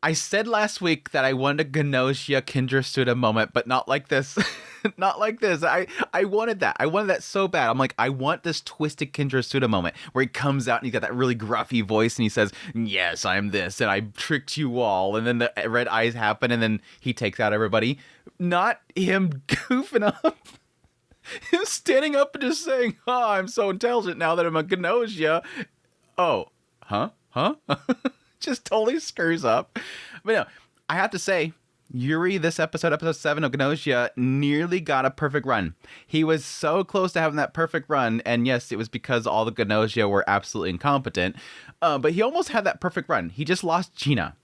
I said last week that I wanted a Gnosia Kindra Suda moment, but not like this. Not like this. I wanted that. I wanted that so bad. I'm like, I want this twisted Kindra Suda moment where he comes out and he's got that really gruffy voice and he says, yes, I'm this, and I tricked you all. And then the red eyes happen and then he takes out everybody. Not him goofing up. Him standing up and just saying, oh, I'm so intelligent now that I'm a Gnosia. Oh, huh? Just totally screws up. But no, I have to say, Yuri, this episode 7 of Gnosia, nearly got a perfect run. He was so close to having that perfect run, and yes, it was because all the Gnosia were absolutely incompetent, but he almost had that perfect run. He just lost Gina.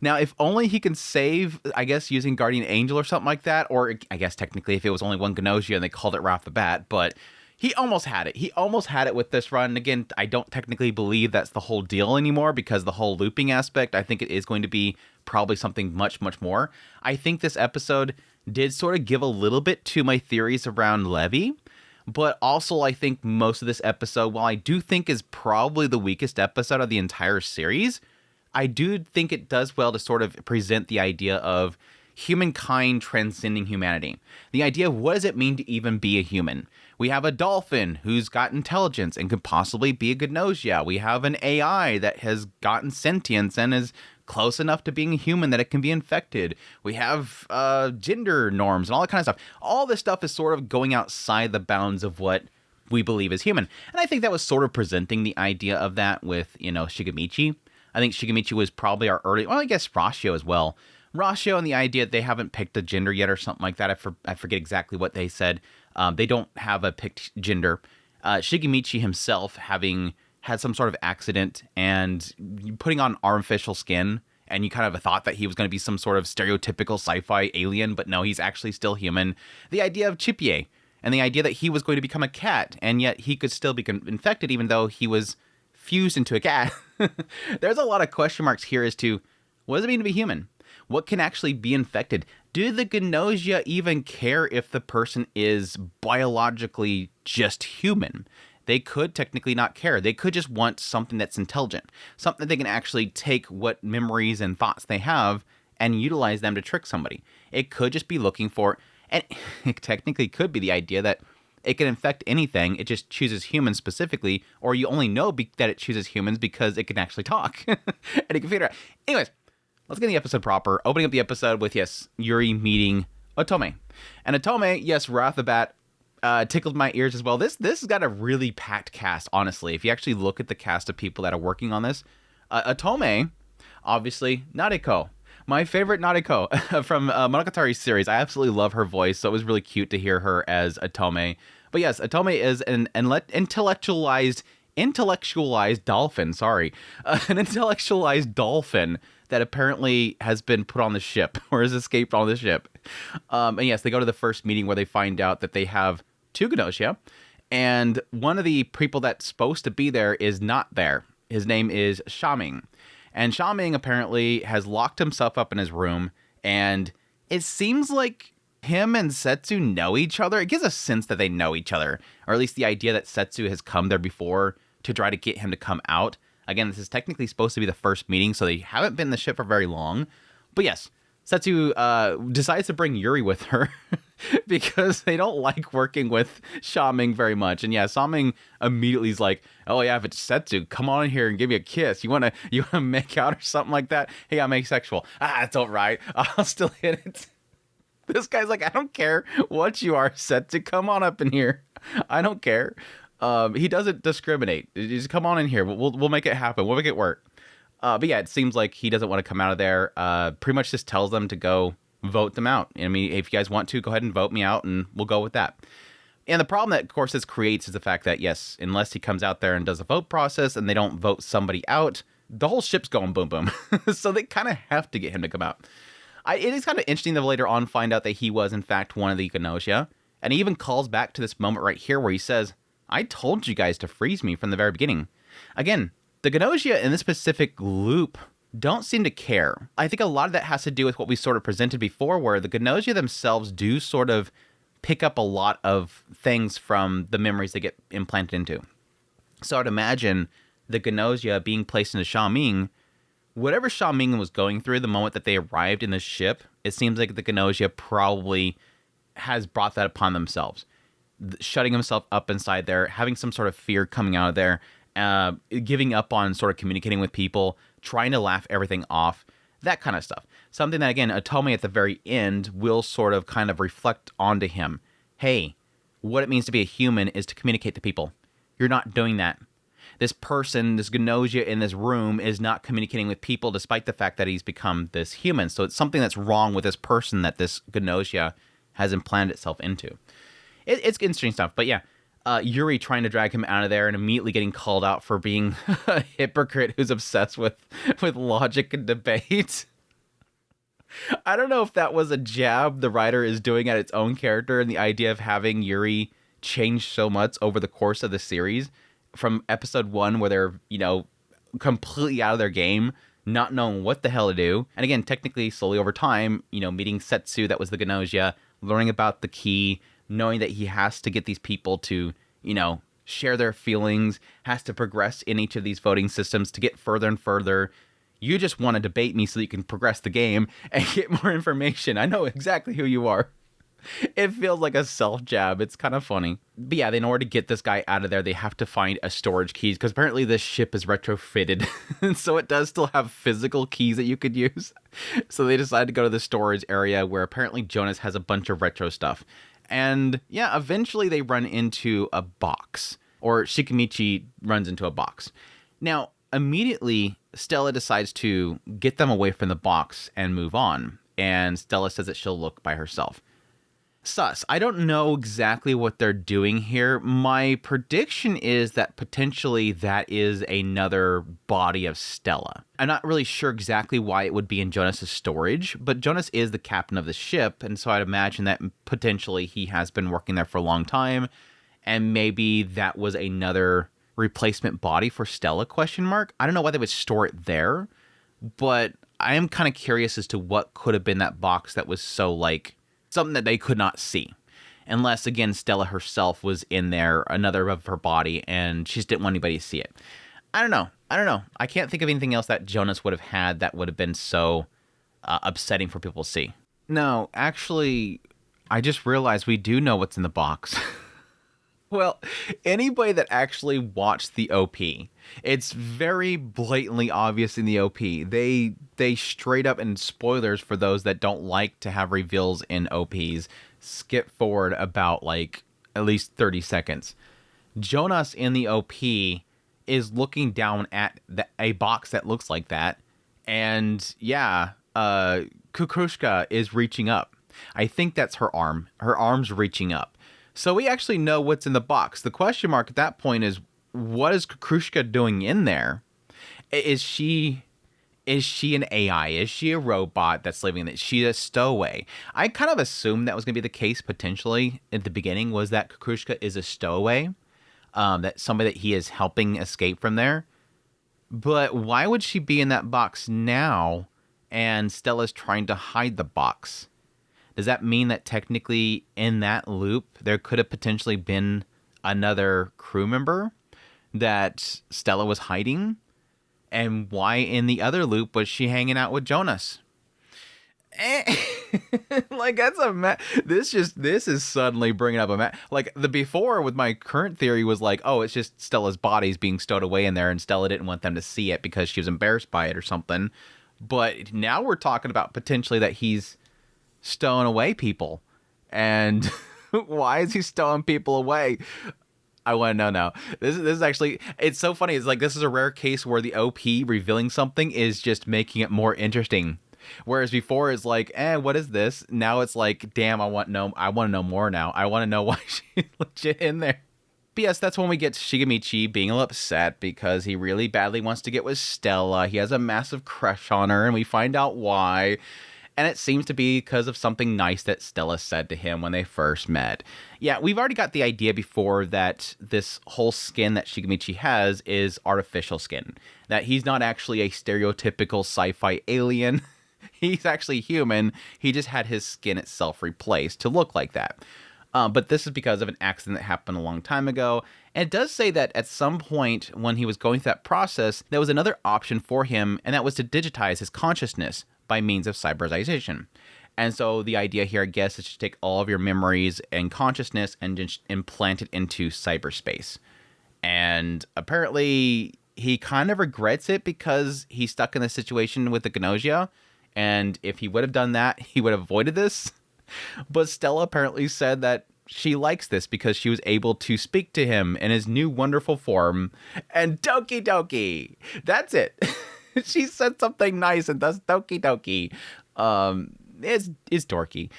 Now, if only he can save, I guess, using Guardian Angel or something like that, or I guess technically if it was only one Gnosia and they called it right off the bat, but he almost had it. He almost had it with this run. Again, I don't technically believe that's the whole deal anymore because the whole looping aspect, I think it is going to be probably something much, much more. I think this episode did sort of give a little bit to my theories around Levy, but also I think most of this episode, while I do think is probably the weakest episode of the entire series, I do think it does well to sort of present the idea of humankind transcending humanity. The idea of what does it mean to even be a human? We have a dolphin who's got intelligence and could possibly be a Gnosia. We have an AI that has gotten sentience and is close enough to being a human that it can be infected. We have gender norms and all that kind of stuff. All this stuff is sort of going outside the bounds of what we believe is human. And I think that was sort of presenting the idea of that with, Shigemichi. I think Shigemichi was probably our early, well, I guess Ratio as well. Ratio and the idea that they haven't picked a gender yet or something like that. I forget exactly what they said. They don't have a picked gender. Shigemichi himself having had some sort of accident and putting on artificial skin, and you kind of thought that he was going to be some sort of stereotypical sci-fi alien, but no, he's actually still human. The idea of Chippie and the idea that he was going to become a cat, and yet he could still be infected even though he was fused into a cat. There's a lot of question marks here as to what does it mean to be human? What can actually be infected? Do the Gnosia even care if the person is biologically just human? They could technically not care. They could just want something that's intelligent, something that they can actually take what memories and thoughts they have and utilize them to trick somebody. It could just be looking for, and it technically could be the idea that it can infect anything. It just chooses humans specifically, or you only know that it chooses humans because it can actually talk and it can figure it out. Anyways, let's get in the episode proper. Opening up the episode with, yes, Yuri meeting Otome. And Otome, yes, right off the bat, tickled my ears as well. This has got a really packed cast, honestly. If you actually look at the cast of people that are working on this, Otome, obviously, Nariko. My favorite Nariko from Monogatari series. I absolutely love her voice, so it was really cute to hear her as Otome. But yes, Otome is an intellectualized dolphin, an intellectualized dolphin that apparently has been put on the ship or has escaped on the ship. And yes, they go to the first meeting where they find out that they have two Gnosia, and one of the people that's supposed to be there is not there. His name is Shaming. And Shaming apparently has locked himself up in his room, and it seems like him and Setsu know each other. It gives a sense that they know each other, or at least the idea that Setsu has come there before to try to get him to come out. Again, this is technically supposed to be the first meeting, so they haven't been in the ship for very long. But yes, Setsu decides to bring Yuri with her because they don't like working with Shaming very much. And yeah, Shaming immediately is like, oh yeah, if it's Setsu, come on in here and give me a kiss. You wanna make out or something like that? Hey, I'm asexual. It's all right. I'll still hit it. This guy's like, I don't care what you are, Setsu. Come on up in here. I don't care. He doesn't discriminate. Just come on in here. We'll make it happen. We'll make it work. But yeah, it seems like he doesn't want to come out of there. Pretty much just tells them to go vote them out. I mean, if you guys want to, go ahead and vote me out, and we'll go with that. And the problem that, of course, this creates is the fact that, yes, unless he comes out there and does a vote process and they don't vote somebody out, the whole ship's going boom, boom. So they kind of have to get him to come out. It is kind of interesting to later on find out that he was, in fact, one of the Gnosia. And he even calls back to this moment right here where he says, I told you guys to freeze me from the very beginning. Again, the Gnosia in this specific loop don't seem to care. I think a lot of that has to do with what we sort of presented before, where the Gnosia themselves do sort of pick up a lot of things from the memories they get implanted into. So I'd imagine the Gnosia being placed into Shaming whatever Sha Ming was going through the moment that they arrived in the ship, it seems like the Gnosia probably has brought that upon themselves. Shutting himself up inside there, having some sort of fear coming out of there, giving up on sort of communicating with people, trying to laugh everything off, that kind of stuff. Something that, again, Otome at the very end will sort of kind of reflect onto him. Hey, what it means to be a human is to communicate to people. You're not doing that. This person, this Gnosia in this room is not communicating with people despite the fact that he's become this human. So it's something that's wrong with this person that this Gnosia has implanted itself into. It's interesting stuff. But yeah, Yuri trying to drag him out of there and immediately getting called out for being a hypocrite who's obsessed with logic and debate. I don't know if that was a jab the writer is doing at its own character and the idea of having Yuri change so much over the course of the series from episode 1 where they're, completely out of their game, not knowing what the hell to do. And again, technically, slowly over time, meeting Setsu, that was the Gnosia, learning about the key, knowing that he has to get these people to, share their feelings, has to progress in each of these voting systems to get further and further. You just want to debate me so that you can progress the game and get more information. I know exactly who you are. It feels like a self-jab. It's kind of funny. But yeah, in order to get this guy out of there, they have to find a storage key because apparently this ship is retrofitted. And so it does still have physical keys that you could use. So they decided to go to the storage area where apparently Jonas has a bunch of retro stuff. And yeah, eventually they run into a box. Or Shikimichi runs into a box. Now, immediately, Stella decides to get them away from the box and move on. And Stella says that she'll look by herself. Sus. I don't know exactly what they're doing here. My prediction is that potentially that is another body of Stella. I'm not really sure exactly why it would be in Jonas's storage, but Jonas is the captain of the ship, and so I'd imagine that potentially he has been working there for a long time, and maybe that was another replacement body for Stella, ? I don't know why they would store it there, but I am kind of curious as to what could have been that box that was so, something that they could not see. Unless, again, Stella herself was in there, another of her body, and she just didn't want anybody to see it. I don't know. I can't think of anything else that Jonas would have had that would have been so upsetting for people to see. No, actually, I just realized we do know what's in the box. Well, anybody that actually watched the OP, it's very blatantly obvious in the OP. They straight up, and spoilers for those that don't like to have reveals in OPs, skip forward about at least 30 seconds. Jonas in the OP is looking down at a box that looks like that. And yeah, Kukrushka is reaching up. I think that's her arm. Her arm's reaching up. So we actually know what's in the box. The question mark at that point is, what is Kukrushka doing in there? Is she an AI? Is she a robot that's living in it? Is she a stowaway? I kind of assumed that was going to be the case potentially at the beginning, was that Kukrushka is a stowaway, that somebody that he is helping escape from there. But why would she be in that box now and Stella's trying to hide the box? Does that mean that technically in that loop, there could have potentially been another crew member that Stella was hiding? And why in the other loop was she hanging out with Jonas? That's a this is suddenly bringing up a the before with my current theory was it's just Stella's body's being stowed away in there and Stella didn't want them to see it because she was embarrassed by it or something. But now we're talking about potentially that he's stowing away people. And why is he stowing people away? I want to know now. This is actually, it's so funny. It's this is a rare case where the OP revealing something is just making it more interesting. Whereas before it's what is this? Now it's damn, I want to know more now. I want to know why she's legit in there. But yes, that's when we get Shigemichi being a little upset because he really badly wants to get with Stella. He has a massive crush on her, and we find out why. And it seems to be because of something nice that Stella said to him when they first met. Yeah, we've already got the idea before that this whole skin that Shigemichi has is artificial skin. That he's not actually a stereotypical sci-fi alien. He's actually human. He just had his skin itself replaced to look like that. But this is because of an accident that happened a long time ago. And it does say that at some point when he was going through that process, there was another option for him, and that was to digitize his consciousness by means of cyberization. And so the idea here, I guess, is to take all of your memories and consciousness and just implant it into cyberspace. And apparently he kind of regrets it because he's stuck in this situation with the Gnosia. And if he would have done that, he would have avoided this. But Stella apparently said that she likes this because she was able to speak to him in his new wonderful form. And doki doki. That's it. She said something nice and does doki doki. It's dorky.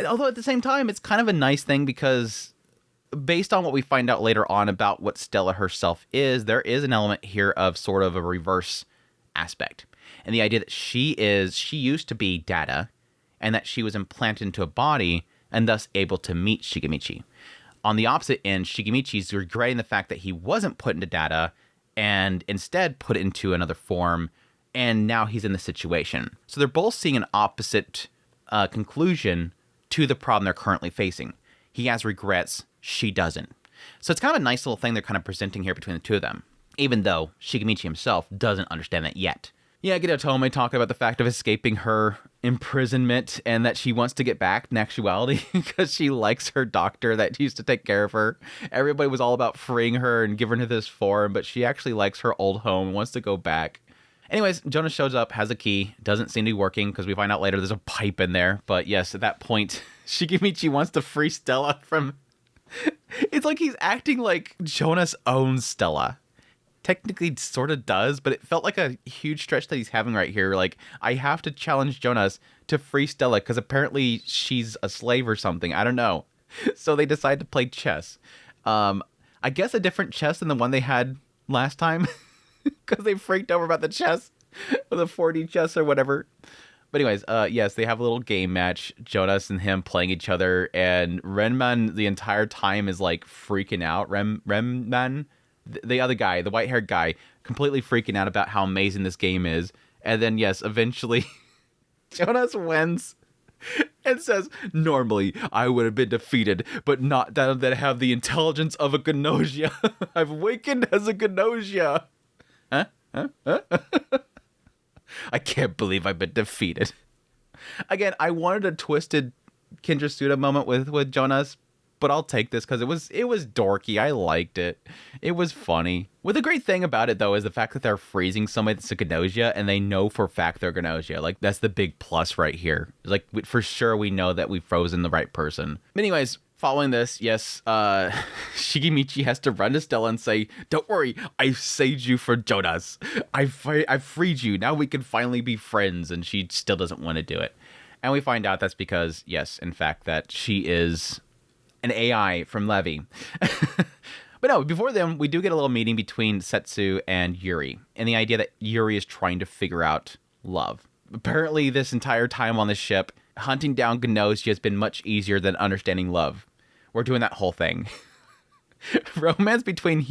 Although at the same time, it's kind of a nice thing because based on what we find out later on about what Stella herself is, there is an element here of sort of a reverse aspect. And the idea that she used to be data and that she was implanted into a body and thus able to meet Shigemichi. On the opposite end, Shigemichi's regretting the fact that he wasn't put into data and instead put into another form, and now he's in the situation. So they're both seeing an opposite conclusion to the problem they're currently facing. He has regrets, she doesn't. So it's kind of a nice little thing they're kind of presenting here between the two of them, even though Shigemichi himself doesn't understand that yet. Yeah, Tome talking about the fact of escaping her imprisonment and that she wants to get back in actuality because she likes her doctor that used to take care of her. Everybody was all about freeing her and giving her this form, but she actually likes her old home and wants to go back. Anyways, Jonas shows up, has a key, doesn't seem to be working because we find out later there's a pipe in there. But yes, at that point, Shigemichi wants to free Stella from... It's like he's acting like Jonas owns Stella. Technically sort of does, but it felt like a huge stretch that he's having right here. Like, I have to challenge Jonas to free Stella because apparently she's a slave or something. I don't know. So they decide to play chess. I guess a different chess than the one they had last time because they freaked over about the chess or the 4D chess or whatever. But anyways, yes, they have a little game match, Jonas and him playing each other, and Renman the entire time is like freaking out. Renman, the other guy, the white-haired guy, completely freaking out about how amazing this game is. And then, yes, eventually, Jonas wins and says, normally, I would have been defeated, but not that I have the intelligence of a Gnosia. I've awakened as a Gnosia. Huh? I can't believe I've been defeated. Again, I wanted a twisted Kindra Suda moment with Jonas, but I'll take this because it was dorky. I liked it. It was funny. Well, the great thing about it, though, is the fact that they're freezing somebody that's a Gnosia, and they know for a fact they're Gnosia. Like, that's the big plus right here. Like, for sure we know that we've frozen the right person. Anyways, following this, yes, Shigemichi has to run to Stella and say, don't worry, I've saved you for Jonas. I've freed you. Now we can finally be friends. And she still doesn't want to do it. And we find out that's because, yes, in fact, that she is an AI from Levy. But no, before then, we do get a little meeting between Setsu and Yuri. And the idea that Yuri is trying to figure out love. Apparently, this entire time on the ship, hunting down Gnosia has been much easier than understanding love. We're doing that whole thing. Romance between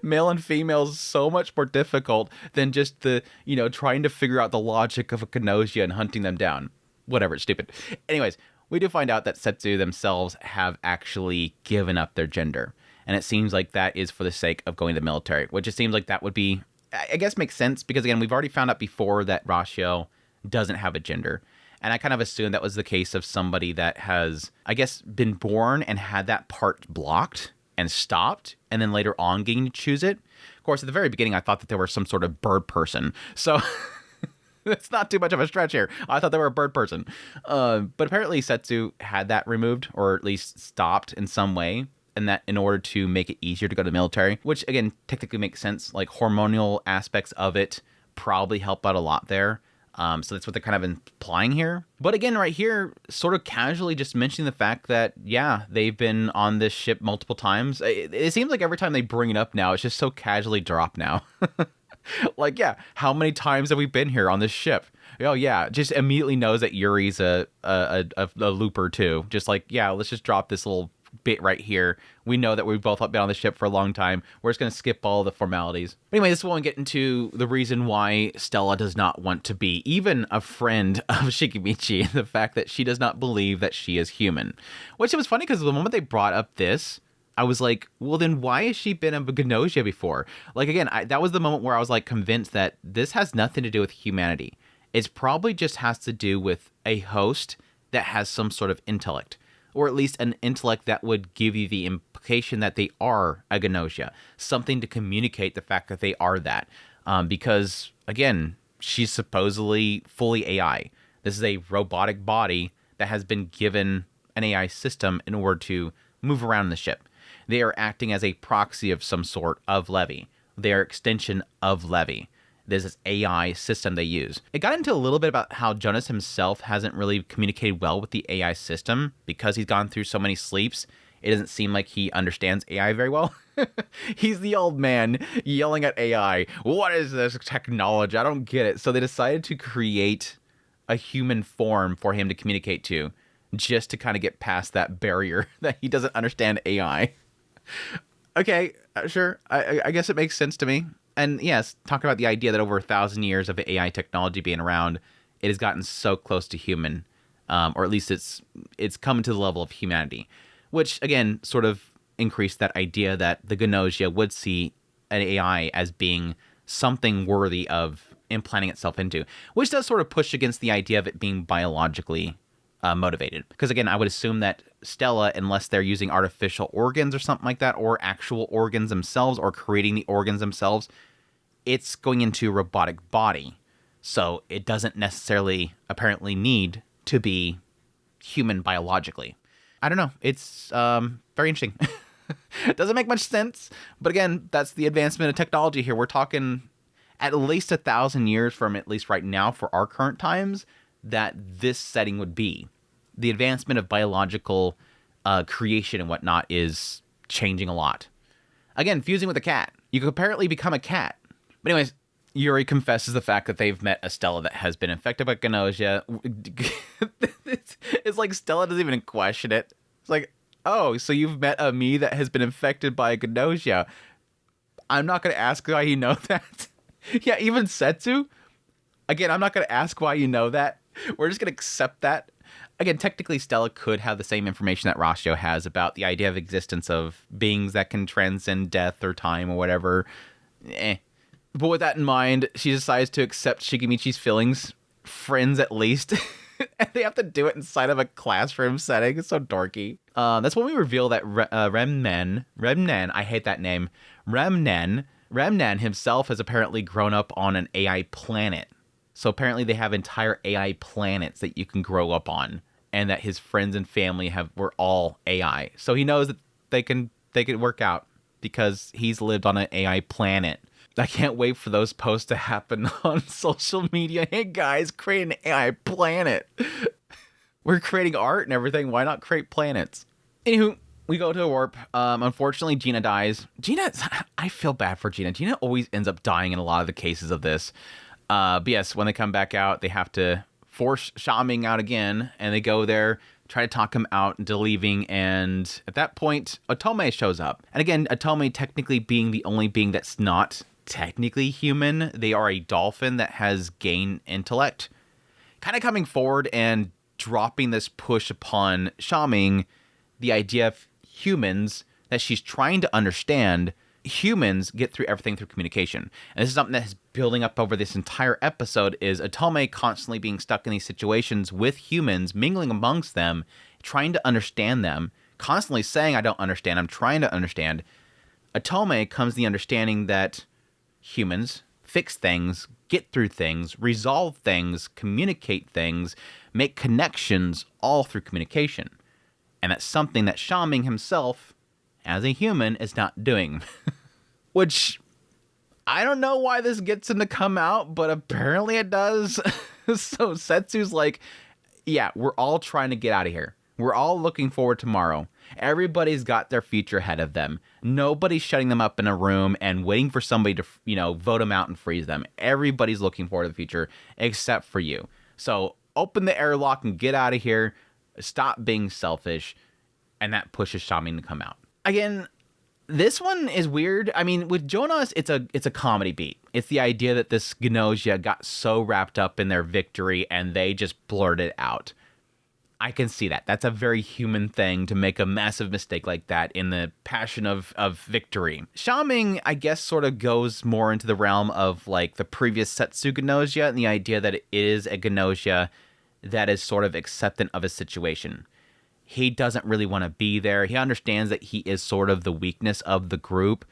male and female is so much more difficult than just the, trying to figure out the logic of a Gnosia and hunting them down. Whatever, it's stupid. Anyways, we do find out that Setsu themselves have actually given up their gender. And it seems like that is for the sake of going to the military, which it seems like that would be, I guess, makes sense because, again, we've already found out before that Ratio doesn't have a gender. And I kind of assumed that was the case of somebody that has, I guess, been born and had that part blocked and stopped, and then later on getting to choose it. Of course, at the very beginning, I thought that they were some sort of bird person. So it's not too much of a stretch here. I thought they were a bird person. But apparently Setsu had that removed, or at least stopped in some way, and that in order to make it easier to go to the military, which, again, technically makes sense. Like, hormonal aspects of it probably help out a lot there. So that's what they're kind of implying here. But again, right here, sort of casually just mentioning the fact that, yeah, they've been on this ship multiple times. It seems like every time they bring it up now, it's just so casually dropped now. Like, yeah, how many times have we been here on this ship? Oh, yeah, just immediately knows that Yuri's a looper, too. Just like, yeah, let's just drop this little bit right here. We know that we've both been on the ship for a long time. We're just going to skip all the formalities. But anyway, this is when we get into the reason why Stella does not want to be even a friend of Shigemichi, the fact that she does not believe that she is human. Which it was funny because the moment they brought up this, I was like, well, then why has she been a Gnosia before? Like, again, that was the moment where I was like convinced that this has nothing to do with humanity. It's probably just has to do with a host that has some sort of intellect, or at least an intellect that would give you the implication that they are a Gnosia, something to communicate the fact that they are that. Because, again, she's supposedly fully AI. This is a robotic body that has been given an AI system in order to move around the ship. They are acting as a proxy of some sort of Levy. They are extension of Levy. There's this AI system they use. It got into a little bit about how Jonas himself hasn't really communicated well with the AI system because he's gone through so many sleeps. It doesn't seem like he understands AI very well. He's the old man yelling at AI, what is this technology? I don't get it. So they decided to create a human form for him to communicate to, just to kind of get past that barrier that he doesn't understand AI. Okay, sure. I guess it makes sense to me. And yes, talk about the idea that over 1,000 years of AI technology being around, it has gotten so close to human, or at least it's come to the level of humanity, which again sort of increased that idea that the Gnosia would see an AI as being something worthy of implanting itself into, which does sort of push against the idea of it being biologically motivated. Because again, I would assume that Stella, unless they're using artificial organs or something like that, or actual organs themselves, or creating the organs themselves, it's going into a robotic body. So it doesn't necessarily apparently need to be human biologically. I don't know. It's very interesting. It doesn't make much sense. But again, that's the advancement of technology here. We're talking at least 1,000 years from at least right now for our current times that this setting would be. The advancement of biological creation and whatnot is changing a lot. Again, fusing with a cat. You could apparently become a cat. But anyways, Yuri confesses the fact that they've met a Stella that has been infected by Gnosia. It's like Stella doesn't even question it. It's like, oh, so you've met a me that has been infected by Gnosia. I'm not going to ask why you know that. Yeah, even Setsu. Again, I'm not going to ask why you know that. We're just going to accept that. Again, technically, Stella could have the same information that Ratio has about the idea of existence of beings that can transcend death or time or whatever. But with that in mind, she decides to accept Shigemichi's feelings, friends at least. And they have to do it inside of a classroom setting. It's so dorky. That's when we reveal that Remnen, I hate that name, Remnen himself has apparently grown up on an AI planet. So apparently they have entire AI planets that you can grow up on, and that his friends and family were all AI. So he knows that they can work out because he's lived on an AI planet. I can't wait for those posts to happen on social media. Hey guys, create an AI planet. We're creating art and everything. Why not create planets? Anywho, we go to a warp. Unfortunately, Gina dies. I feel bad for Gina. Gina always ends up dying in a lot of the cases of this. But yes, when they come back out, they have to force Shaming out again, and they go there, try to talk him out into leaving, and at that point, Otome shows up. And again, Otome technically being the only being that's not technically human. They are a dolphin that has gained intellect. Kind of coming forward and dropping this push upon Shaming, the idea of humans that she's trying to understand. Humans get through everything through communication. And this is something that is building up over this entire episode, is Otome constantly being stuck in these situations with humans, mingling amongst them, trying to understand them, constantly saying, I don't understand, I'm trying to understand. Otome comes to the understanding that humans fix things, get through things, resolve things, communicate things, make connections all through communication. And that's something that Shaming himself, as a human, is not doing. Which, I don't know why this gets him to come out, but apparently it does. So Setsu's like, yeah, we're all trying to get out of here. We're all looking forward to tomorrow. Everybody's got their future ahead of them. Nobody's shutting them up in a room and waiting for somebody to, vote them out and freeze them. Everybody's looking forward to the future except for you. So open the airlock and get out of here. Stop being selfish. And that pushes Shaming to come out. Again, this one is weird. I mean, with Jonas, it's a comedy beat. It's the idea that this Gnosia got so wrapped up in their victory and they just blurted out. I can see that. That's a very human thing to make a massive mistake like that in the passion of victory. Xiaoming, I guess, sort of goes more into the realm of like the previous Setsu Gnosia and the idea that it is a Gnosia that is sort of acceptant of his situation. He doesn't really want to be there. He understands that he is sort of the weakness of the group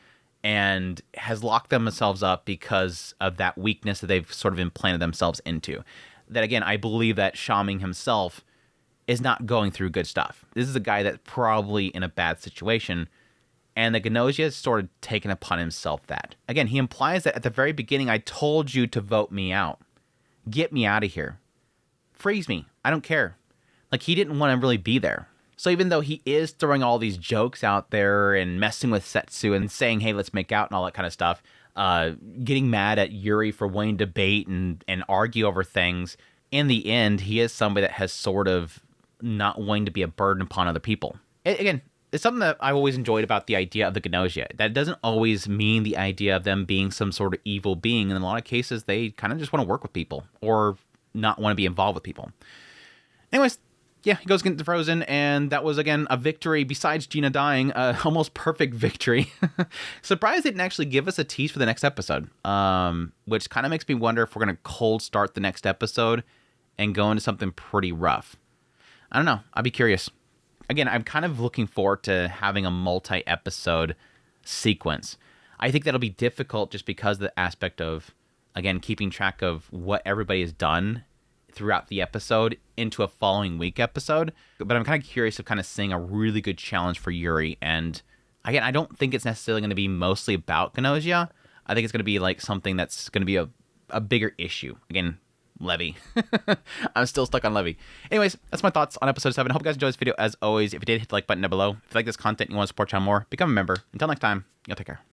and has locked themselves up because of that weakness that they've sort of implanted themselves into. That, again, I believe that Xiaoming himself is not going through good stuff. This is a guy that's probably in a bad situation, and the Gnosia has sort of taken upon himself that. Again, he implies that at the very beginning, I told you to vote me out. Get me out of here. Freeze me. I don't care. Like, he didn't want to really be there. So even though he is throwing all these jokes out there and messing with Setsu and saying, hey, let's make out and all that kind of stuff, getting mad at Yuri for wanting to debate and argue over things, in the end, he is somebody that has sort of not wanting to be a burden upon other people. Again, it's something that I've always enjoyed about the idea of the Gnosia. That doesn't always mean the idea of them being some sort of evil being. In a lot of cases, they kind of just want to work with people or not want to be involved with people. Anyways, yeah, he goes against Frozen, and that was, again, a victory besides Gina dying, almost perfect victory. Surprised they didn't actually give us a tease for the next episode, which kind of makes me wonder if we're going to cold start the next episode and go into something pretty rough. I don't know. I'd be curious. Again, I'm kind of looking forward to having a multi-episode sequence. I think that'll be difficult just because of the aspect of, again, keeping track of what everybody has done throughout the episode into a following week episode. But I'm kind of curious of kind of seeing a really good challenge for Yuri. And again, I don't think it's necessarily going to be mostly about Gnosia. I think it's going to be like something that's going to be a bigger issue. Again, Levy. I'm still stuck on Levy. Anyways, that's my thoughts on episode 7. Hope you guys enjoyed this video. As always, if you did, hit the like button down below. If you like this content and you want to support channel more, become a member. Until next time, y'all take care.